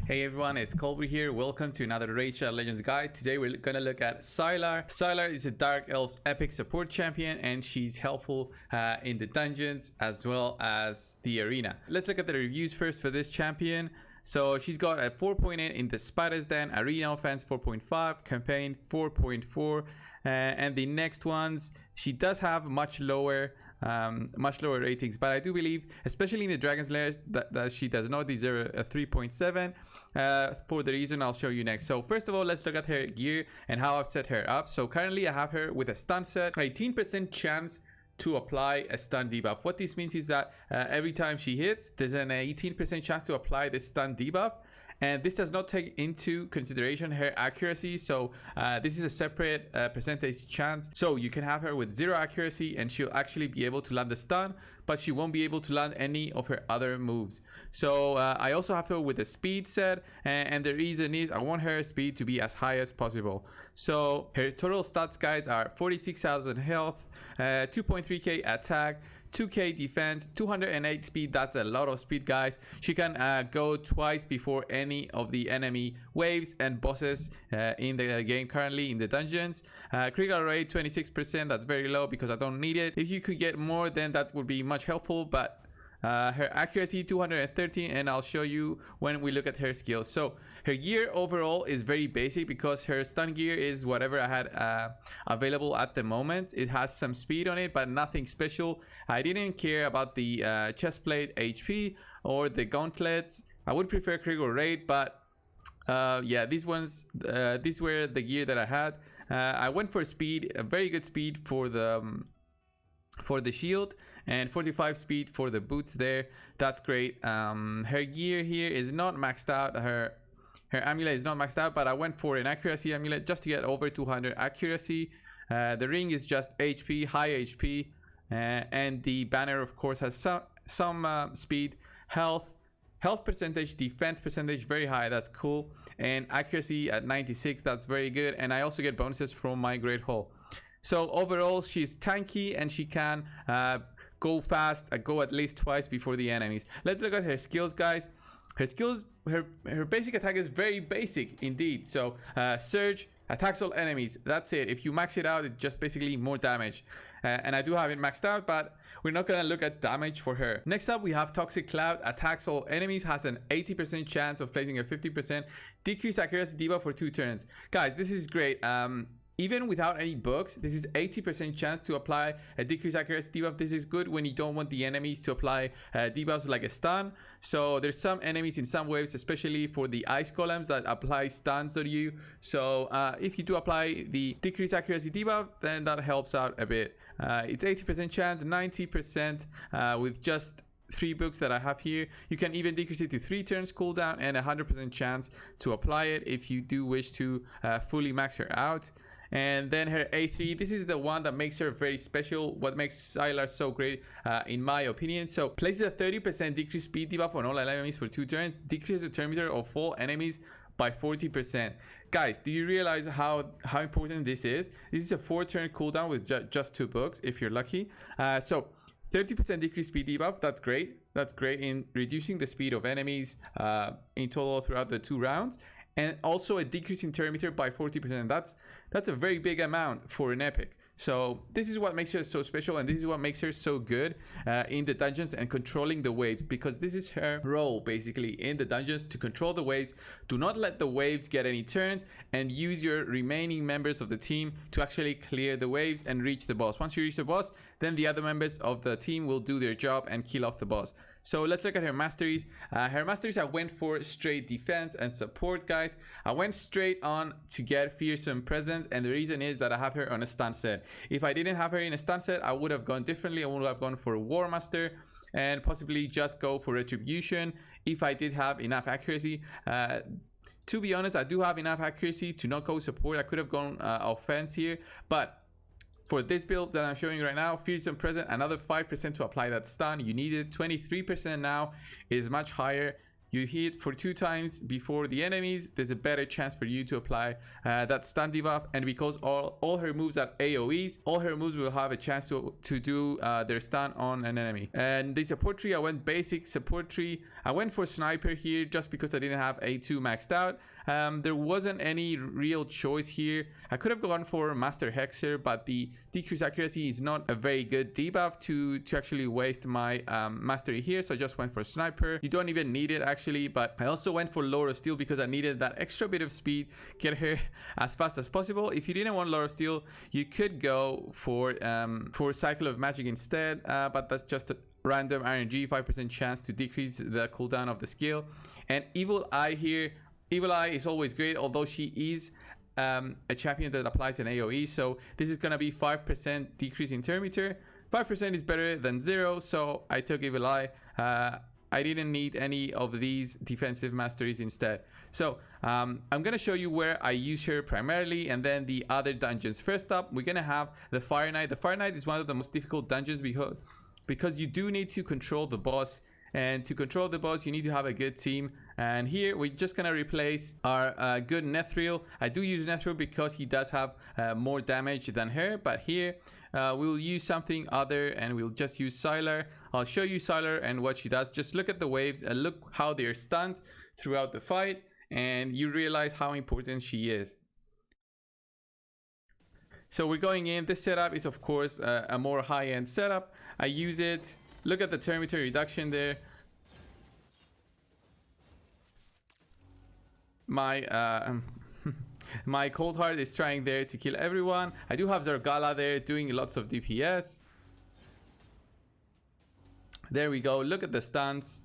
Hey everyone, it's Colby here. Welcome to another Raid Shadow Legends guide. Today we're gonna look at Psylar. Psylar is a Dark Elf epic support champion and she's helpful in the dungeons as well as the arena. Let's look at the reviews first for this champion. So she's got a 4.8 in the Spider's Den, Arena Offense 4.5, Campaign 4.4, and the next ones she does have much lower ratings, but I do believe, especially in the Dragon's Lair, that she does not deserve a 3.7 for the reason I'll show you next. So first of all, let's look at her gear and how I've set her up. So currently I have her with a stun set, 18% chance to apply a stun debuff. What this means is that every time she hits, there's an 18% chance to apply the stun debuff. And this does not take into consideration her accuracy. So this is a separate percentage chance. So you can have her with 0 accuracy and she'll actually be able to land the stun, but she won't be able to land any of her other moves. So I also have her with a speed set. And the reason is I want her speed to be as high as possible. So her total stats, guys, are 46,000 health, 2.3k attack, 2k defense, 208 speed. That's a lot of speed, guys. She can go twice before any of the enemy waves and bosses in the game currently in the dungeons. Critical rate 26%. That's very low because I don't need it. If you could get more, then that would be much helpful, but her accuracy 213, and I'll show you when we look at her skills. So her gear overall is very basic because her stun gear is whatever I had available at the moment. It has some speed on it, but nothing special. I didn't care about the chestplate HP or the gauntlets. I would prefer critical rate, but yeah, these were the gear that I had. I went for speed, a very good speed for the shield, and 45 speed for the boots there. That's great. Her gear here is not maxed out. Her amulet is not maxed out, but I went for an accuracy amulet just to get over 200 accuracy. The ring is just HP, high HP, and the banner of course has some speed, health percentage, defense percentage very high. That's cool, and accuracy at 96. That's very good. And I also get bonuses from my Great Hall. So overall, she's tanky and she can go fast, go at least twice before the enemies. Let's look at her skills, guys. Her skills, her basic attack is very basic indeed. So Surge attacks all enemies. That's it. If you max it out, it's just basically more damage. And I do have it maxed out, but we're not gonna look at damage for her. Next up, we have Toxic Cloud. Attacks all enemies, has an 80% chance of placing a 50% decreased accuracy debuff for 2 turns. Guys, this is great. Even without any books, this is 80% chance to apply a decreased accuracy debuff. This is good when you don't want the enemies to apply debuffs like a stun. So there's some enemies in some waves, especially for the ice golems, that apply stuns on you. So if you do apply the decreased accuracy debuff, then that helps out a bit. It's 80% chance, 90% with just 3 books that I have here. You can even decrease it to 3 turns cooldown and 100% chance to apply it if you do wish to fully max her out. And then her A3, this is the one that makes her very special, what makes Psylar so great in my opinion. So places a 30% decreased speed debuff on all enemies for 2 turns, decreases the turn meter of all enemies by 40%. Guys, do you realize how important this is? This is a 4-turn cooldown with just 2 books if you're lucky. So 30% decreased speed debuff, that's great. That's great in reducing the speed of enemies in total throughout the 2 rounds. And also a decrease in turn meter by 40%. That's a very big amount for an epic. So this is what makes her so special, and this is what makes her so good in the dungeons and controlling the waves, because this is her role basically in the dungeons, to control the waves. Do not let the waves get any turns, and use your remaining members of the team to actually clear the waves and reach the boss. Once you reach the boss, then the other members of the team will do their job and kill off the boss. So let's look at her masteries. Her masteries, I went for straight defense and support, guys. I went straight on to get fearsome presence, and the reason is that I have her on a stun set. If I didn't have her in a stun set, I would have gone differently. I would have gone for War Master and possibly just go for retribution if I did have enough accuracy. To be honest, I do have enough accuracy to not go support. I could have gone offense here, but for this build that I'm showing right now, fearsome present, another 5% to apply that stun. You need it. 23% now is much higher. you hit for 2 times before the enemies, there's a better chance for you to apply that stun debuff. And because all her moves are AoEs, all her moves will have a chance to do their stun on an enemy. And the support tree, I went basic support tree. I went for sniper here just because I didn't have A2 maxed out. There wasn't any real choice here. I could have gone for Master Hexer, but the decreased accuracy is not a very good debuff to actually waste my mastery here, so I just went for sniper. You don't even need it actually, but I also went for Lord of Steel because I needed that extra bit of speed, get her as fast as possible. If you didn't want Lord of Steel, you could go for Cycle of Magic instead, but that's just a random RNG, 5% chance to decrease the cooldown of the skill. And Evil Eye here, Evil Eye is always great, although she is a champion that applies an AoE, so this is gonna be 5% decrease in turn meter. 5% is better than 0, so I took Evil Eye. I didn't need any of these defensive masteries instead. So I'm gonna show you where I use her primarily, and then the other dungeons. First up, we're gonna have the Fire Knight. The Fire Knight is one of the most difficult dungeons because you do need to control the boss. And to control the boss, you need to have a good team. And here we're just gonna replace our good Nethril. I do use Nethril because he does have more damage than her, but here we'll use something other, and we'll just use Psylar. I'll show you Psylar and what she does. Just look at the waves and look how they're stunned throughout the fight, and you realize how important she is. So we're going in. This setup is of course a more high-end setup. I use it. Look at the turn meter reduction there. My my Cold Heart is trying there to kill everyone. I do have Zargala there doing lots of DPS. There we go. Look at the stuns.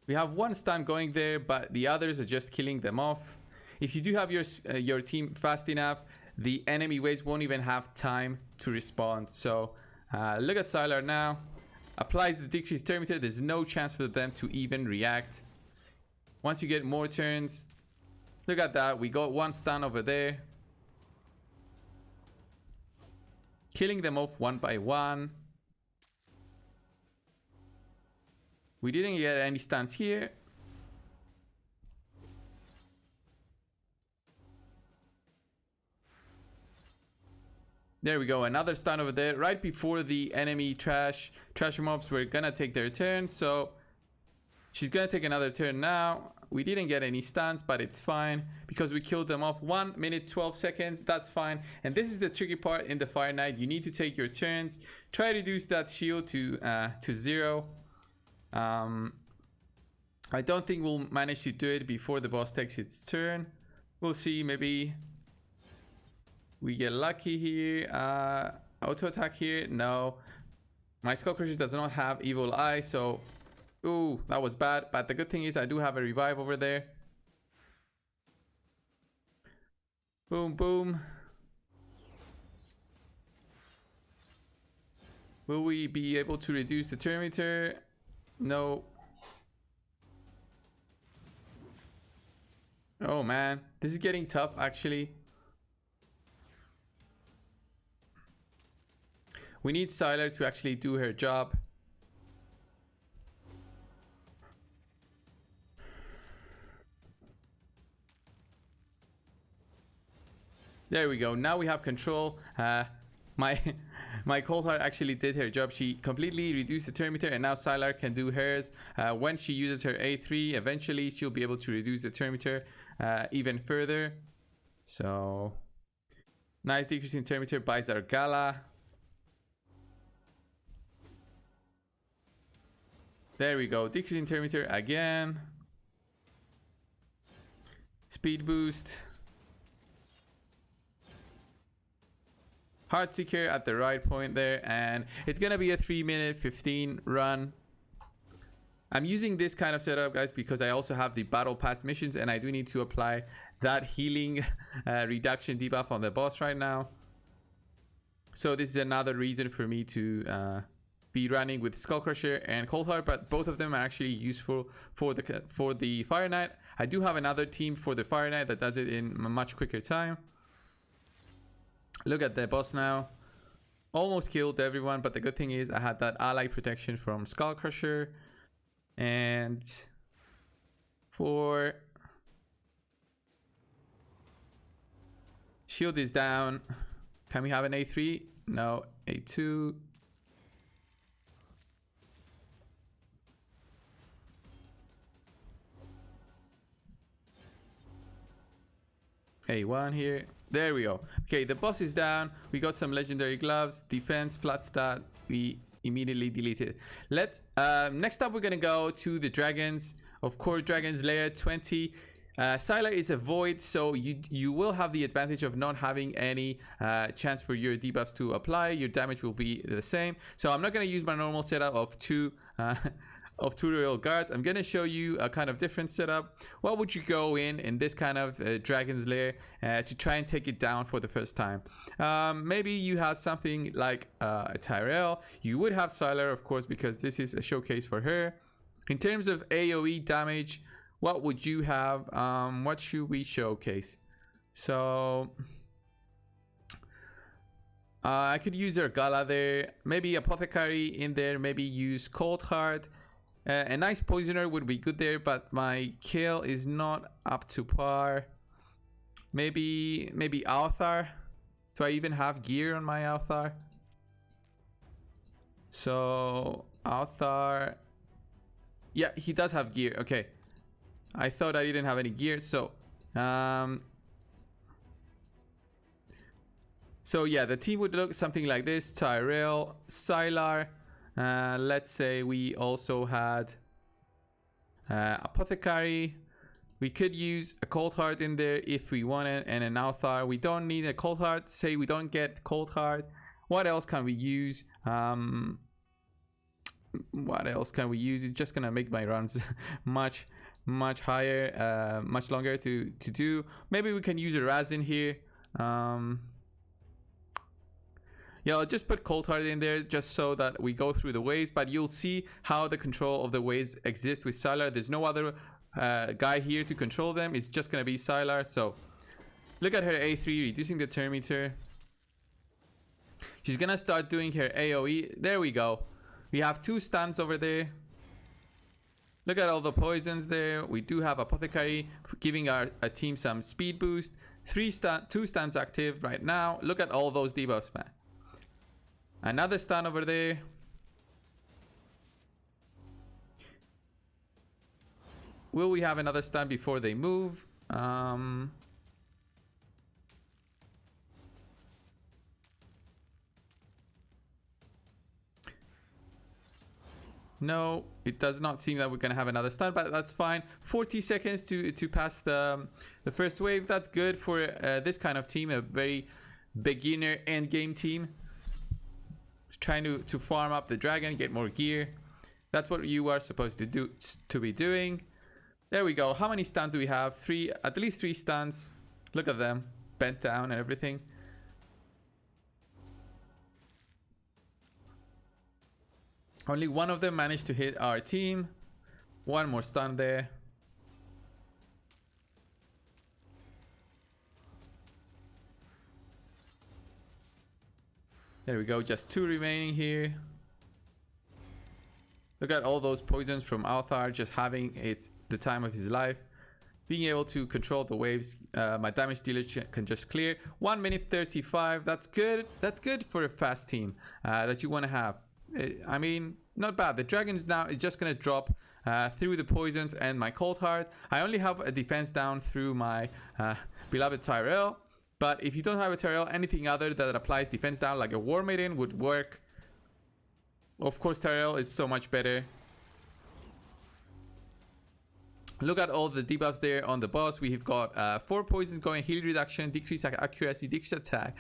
We have one stun going there, but the others are just killing them off. If you do have your team fast enough, the enemy waves won't even have time to respond. So look at Psylar now. Applies the decreased turn meter. There's no chance for them to even react. Once you get more turns, look at that. We got one stun over there. Killing them off one by one. We didn't get any stuns here. There we go, another stun over there. Right before the enemy trash mobs were gonna take their turn, so she's gonna take another turn now. We didn't get any stuns, but it's fine because we killed them off. 1 minute 12 seconds, that's fine. And this is the tricky part in the Fire Knight. You need to take your turns. Try to reduce that shield to 0. I don't think we'll manage to do it before the boss takes its turn. We'll see, maybe we get lucky here. Auto attack here, no. My Skullcrusher does not have Evil Eye, so ooh, that was bad. But the good thing is I do have a revive over there. Boom, boom. Will we be able to reduce the turn meter? No. Oh man, this is getting tough actually. We need Psylar to actually do her job. There we go. Now we have control. My Cold Heart actually did her job. She completely reduced the turn meter, and now Psylar can do hers. When she uses her A3, eventually she'll be able to reduce the turn meter even further. So nice decrease in turn meter by Zargala. There we go. Decrease in turn meter again. Speed boost. Heartseeker at the right point there, and it's gonna be a 3 minute 15 run. I'm using this kind of setup, guys, because I also have the battle pass missions, and I do need to apply that healing reduction debuff on the boss right now. So this is another reason for me to be running with Skullcrusher and Cold Heart, but both of them are actually useful for the Fire Knight. I do have another team for the Fire Knight that does it in a much quicker time. Look at the boss now. Almost killed everyone, but the good thing is I had that ally protection from Skullcrusher. And 4. Shield is down. Can we have an A3? No. A2. A1 here. There we go. Okay, the boss is down. We got some legendary gloves. Defense, flat stat. We immediately delete it. Let's next up we're gonna go to the dragons. Of course, dragons layer 20. Psylar is a void, so you will have the advantage of not having any chance for your debuffs to apply. Your damage will be the same. So I'm not gonna use my normal setup of two royal guards. I'm gonna show you a kind of different setup. What would you go in this kind of dragon's lair to try and take it down for the first time? Maybe you have something like a Tyrell. You would have Psylar, of course, because this is a showcase for her. In terms of AoE damage, what would you have? What should we showcase? So I could use her Gala there, maybe Apothecary in there, maybe use Cold Heart. A nice Poisoner would be good there, but my kill is not up to par. Maybe Althar. Do I even have gear on my Althar? So Althar, yeah, he does have gear. Okay, I thought I didn't have any gear. So yeah, the team would look something like this: Tyrell, Psylar. Let's say we also had Apothecary. We could use a Cold Heart in there if we wanted, and an Althar. We don't need a Cold Heart. Say we don't get Cold Heart. What else can we use? What else can we use? It's just gonna make my runs much higher, much longer to do. Maybe we can use a Raz in here. Yeah, I'll just put Cold Heart in there just so that we go through the waves, but you'll see how the control of the waves exists with Psylar. There's no other guy here to control them. It's just going to be Psylar. So look at her A3, reducing the turn meter. She's going to start doing her AoE. There we go. We have 2 stuns over there. Look at all the poisons there. We do have Apothecary giving our team some speed boost. 2 stuns active right now. Look at all those debuffs, man. Another stun over there. Will we have another stun before they move? No, it does not seem that we're gonna have another stun, but that's fine. 40 seconds to pass the first wave. That's good for this kind of team, a very beginner end game team. Trying to farm up the dragon, get more gear. That's what you are supposed to be doing. There we go. How many stuns do we have? 3, at least 3 stuns. Look at them, bent down and everything. Only one of them managed to hit our team. One more stun there. There we go, just 2 remaining here. Look at all those poisons from Althar, just having it the time of his life. Being able to control the waves, my damage dealer can just clear. 1 minute 35, that's good. That's good for a fast team that you want to have. I mean, not bad. The dragons now is just going to drop through the poisons and my Cold Heart. I only have a defense down through my beloved Tyrell. But if you don't have a Tyrell, anything other that applies defense down, like a War Maiden, would work. Of course, Tyrell is so much better. Look at all the debuffs there on the boss. We've got 4 poisons going, heal reduction, decrease accuracy, decrease attack,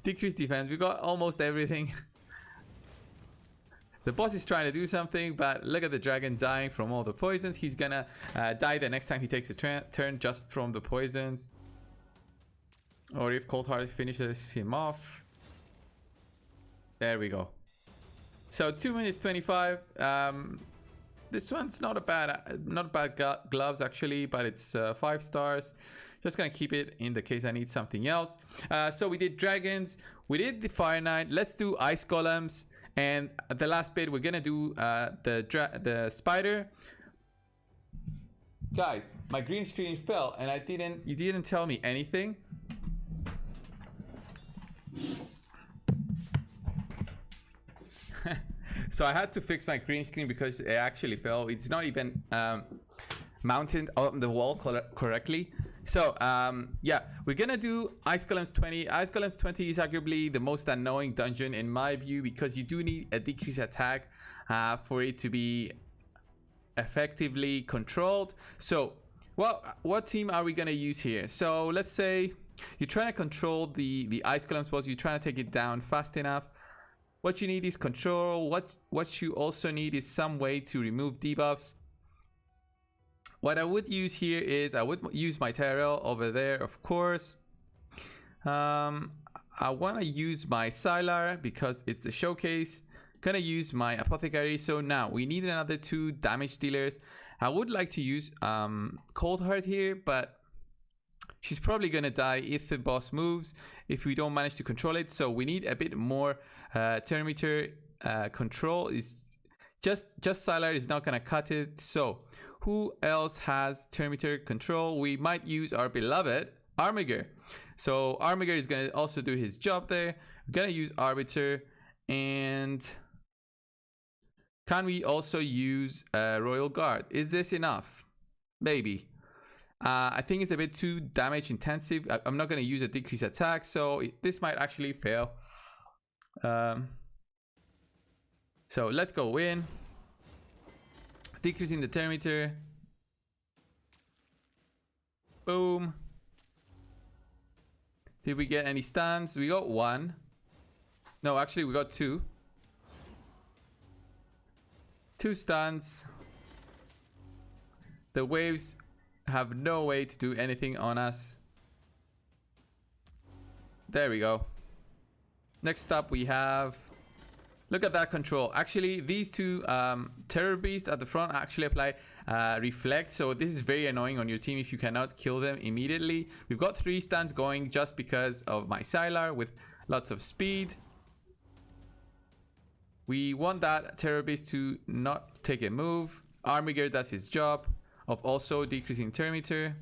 decrease defense. We've got almost everything. The boss is trying to do something, but look at the dragon dying from all the poisons. He's gonna die the next time he takes a turn just from the poisons. Or if Cold Heart finishes him off. There we go. So 2 minutes 25. This one's not a bad gloves actually, but it's 5 stars. Just gonna keep it in the case I need something else. So we did dragons, we did the Fire Knight. Let's do ice golems, and at the last bit we're gonna do the spider. Guys, my green screen fell and you didn't tell me anything. So I had to fix my green screen because it actually fell. It's not even mounted on the wall correctly. So yeah, we're gonna do Ice Golems 20. Ice Golems 20 is arguably the most annoying dungeon in my view, because you do need a decreased attack for it to be effectively controlled. So what team are we gonna use here? So let's say you're trying to control the Ice Golems boss. You're trying to take it down fast enough. What you need is control. What you also need is some way to remove debuffs. What I would use here is I would use my Tyrell over there, of course. I want to use my Psylar because it's the showcase. Gonna use my Apothecary. So now we need another 2 damage dealers. I would like to use Cold Heart here, but she's probably gonna die if the boss moves, if we don't manage to control it. So we need a bit more Thermometer control. Is just Psylar is not gonna cut it. So who else has Thermometer control? We might use our beloved Armiger. So Armiger is gonna also do his job there. We're gonna use Arbiter, and can we also use Royal Guard? Is this enough? Maybe. I think it's a bit too damage intensive. I'm not going to use a decreased attack, so this might actually fail. So let's go in. Decreasing the Thermometer. Boom. Did we get any stuns? We got 1. No, actually we got 2. 2 stuns. The waves have no way to do anything on us. There we go. Next up we have, look at that control. Actually these 2 terror beasts at the front actually apply reflect, so this is very annoying on your team if you cannot kill them immediately. We've got 3 stuns going just because of my Psylar with lots of speed. We want that terror beast to not take a move. Armiger does his job of also decreasing Thermometer.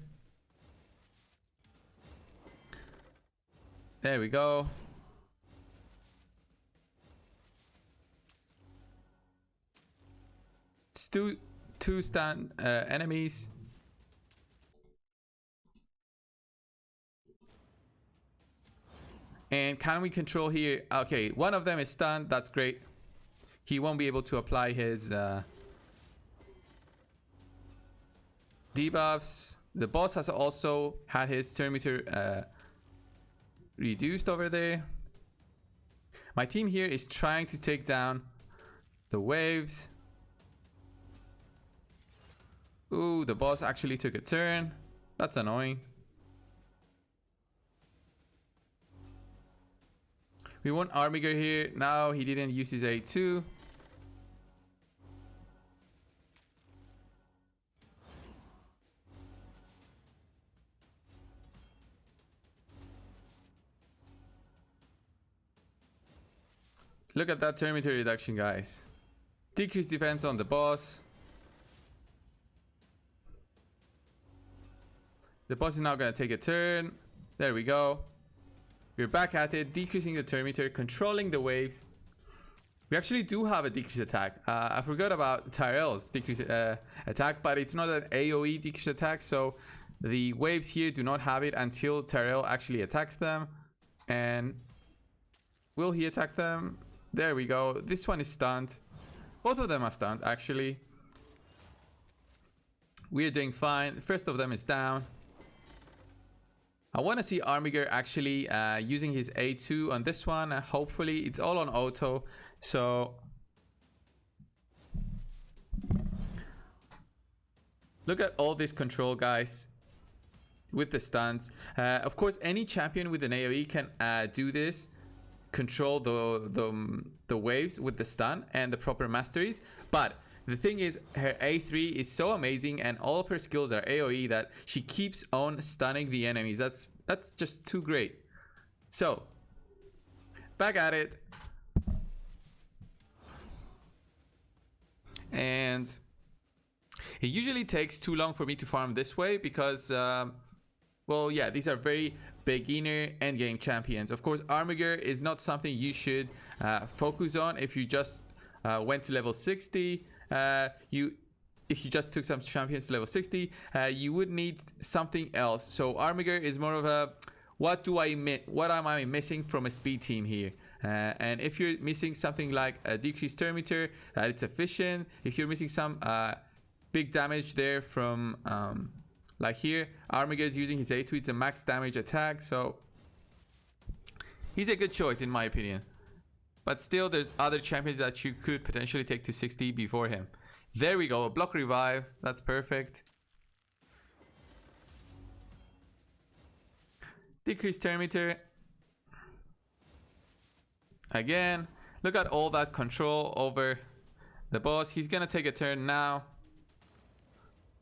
There we go. It's two stun enemies. And can we control here? Okay, one of them is stunned. That's great. He won't be able to apply his debuffs. The boss has also had his Thermometer reduced over there. My team here is trying to take down the waves. Ooh, the boss actually took a turn. That's annoying. We want Armiger here. Now he didn't use his A2. Look at that Thermometer reduction, guys. Decrease defense on the boss. The boss is now going to take a turn. There we go. We're back at it, decreasing the Thermometer, controlling the waves. We actually do have a decreased attack. I forgot about Tyrell's decreased attack, but it's not an AoE decreased attack, so the waves here do not have it until Tyrell actually attacks them. And will he attack them? There we go. This one is stunned. Both of them are stunned, actually. We're doing fine. First of them is down. I want to see Armiger actually using his A2 on this one. Hopefully it's all on auto. So look at all this control, guys, with the stuns. Of course, any champion with an AoE can do this. Control the waves with the stun and the proper masteries. But the thing is, her A3 is so amazing and all of her skills are AoE that she keeps on stunning the enemies. That's just too great. So back at it. And It usually takes too long for me to farm this way because, well, yeah, these are very beginner endgame champions. Of course, Armiger is not something you should focus on if you just went to level 60. If you just took some champions to level 60, you would need something else. So Armiger is more of a, what am I missing from a speed team here? And if you're missing something like a decreased turn meter, it's efficient. If you're missing some big damage there from like here, Armiger is using his A2, it's a max damage attack, so he's a good choice in my opinion. But still, there's other champions that you could potentially take to 60 before him. There we go, block revive, that's perfect. Decreased turn meter. Again, look at all that control over the boss. He's gonna take a turn now.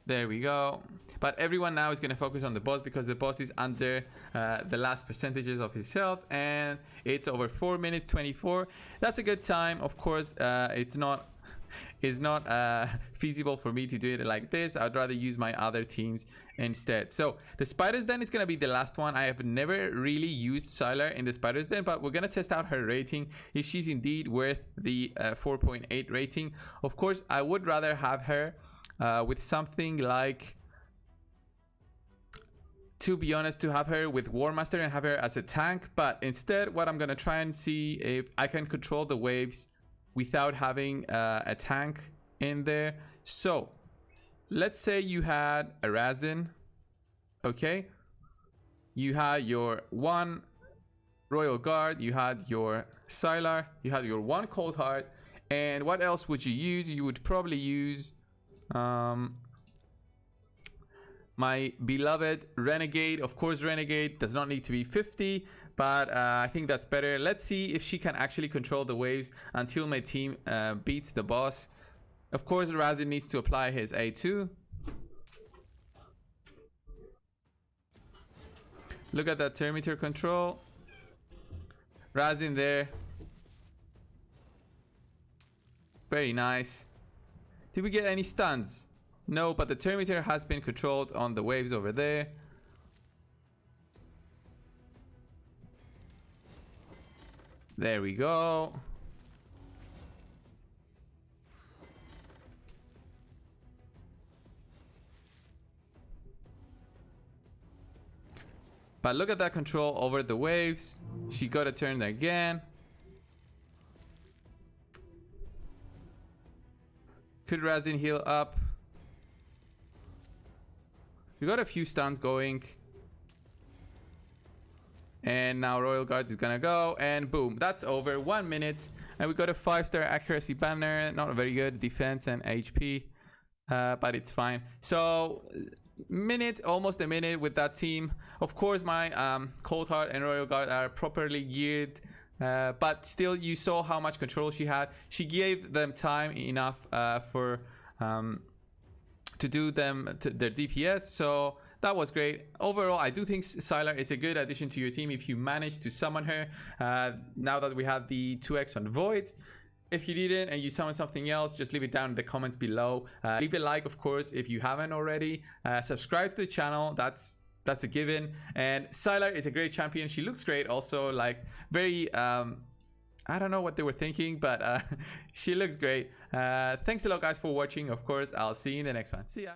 There we go. But everyone now is going to focus on the boss because the boss is under the last percentages of his health, and it's over 4 minutes 24. That's a good time. Of course, it's not feasible for me to do it like this. I'd rather use my other teams instead. So the Spider's Den is going to be the last one. I have never really used Psylar in the Spider's Den, but we're going to test out her rating if she's indeed worth the 4.8 rating. Of course, I would rather have her with something like, to be honest, to have her with War Master and have her as a tank. But instead, what I'm gonna try and see if I can control the waves without having a tank in there. So let's say you had a Razin, okay, you had your one Royal Guard, you had your Psylar, you had your one Cold Heart, and what else would you use? You would probably use my beloved Renegade. Of course, Renegade does not need to be 50, but I think that's better. Let's see if she can actually control the waves until my team beats the boss. Of course, Razin needs to apply his A2. Look at that turn meter control. Razin there. Very nice. Did we get any stuns? No, but the turn meter has been controlled on the waves over there. There we go. But look at that control over the waves. She got a turn again. Could Razin heal up? We got a few stuns going. And now Royal Guard is gonna go, and boom, that's over. 1 minute, and we got a 5-star accuracy banner. Not very good defense and HP, but it's fine. So almost a minute with that team. Of course, my Cold Heart and Royal Guard are properly geared, but still, you saw how much control she had. She gave them time enough for to do them to their DPS, so that was great. Overall, I do think Psylar is a good addition to your team if you manage to summon her. Now that we have the 2x on Void, if you didn't and you summon something else, just leave it down in the comments below. Leave a like, of course, if you haven't already. Subscribe to the channel. That's a given. And Psylar is a great champion. She looks great also, like very I don't know what they were thinking, but she looks great. Thanks a lot, guys, for watching. Of course, I'll see you in the next one. See ya.